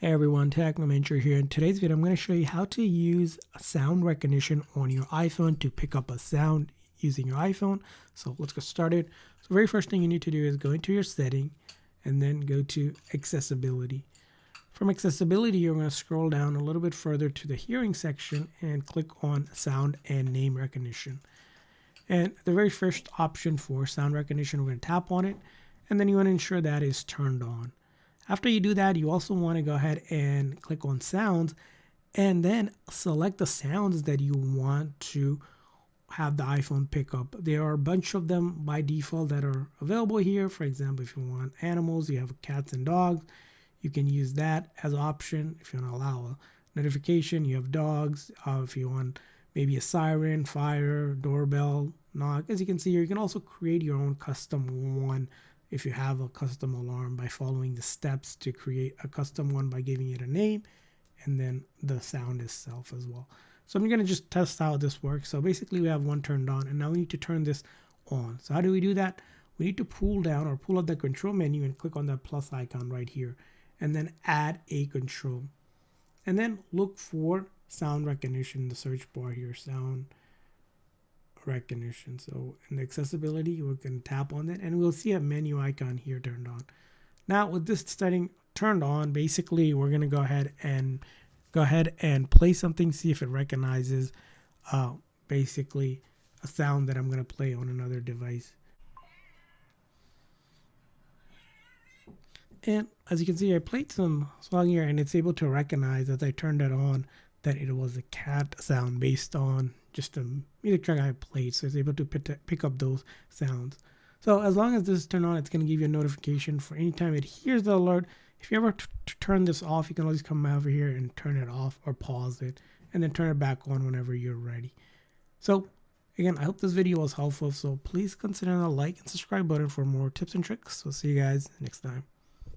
Hey everyone, Technomentary here. In today's video, I'm going to show you how to use sound recognition on your iPhone to pick up a sound using your iPhone. So let's get started. So the very first thing you need to do is go into your setting and then go to accessibility. From accessibility, you're going to scroll down a little bit further to the hearing section and click on sound and name recognition. And the very first option for sound recognition, we're going to tap on it, and then you want to ensure that is turned on. After you do that, you also want to go ahead and click on sounds and then select the sounds that you want to have the iPhone pick up. There are a bunch of them by default that are available here. For example, if you want animals, you have cats and dogs, you can use that as an option. If you want to allow a notification, you have dogs. If you want maybe a siren, fire, doorbell, knock. As you can see here, you can also create your own custom one if you have a custom alarm by following the steps to create a custom one by giving it a name and then the sound itself as well. So I'm going to just test how this works. So basically we have one turned on and now we need to turn this on. So how do we do that? We need to pull down or pull up the control menu and click on that plus icon right here and then add a control. And then look for sound recognition in the search bar here, sound recognition. So in the accessibility, we can tap on it and we'll see a menu icon here turned on. Now with this setting turned on, basically we're going to go ahead and play something, see if it recognizes basically a sound that I'm going to play on another device. And as you can see, I played some song here and it's able to recognize as I turned it on that it was a cat sound based on just the music track I played. So it's able to pick up those sounds. So as long as this is turned on, it's going to give you a notification for any time it hears the alert. If you ever turn this off, you can always come over here and turn it off or pause it and then turn it back on whenever you're ready. So again, I hope this video was helpful. So please consider the like and subscribe button for more tips and tricks. So see you guys next time.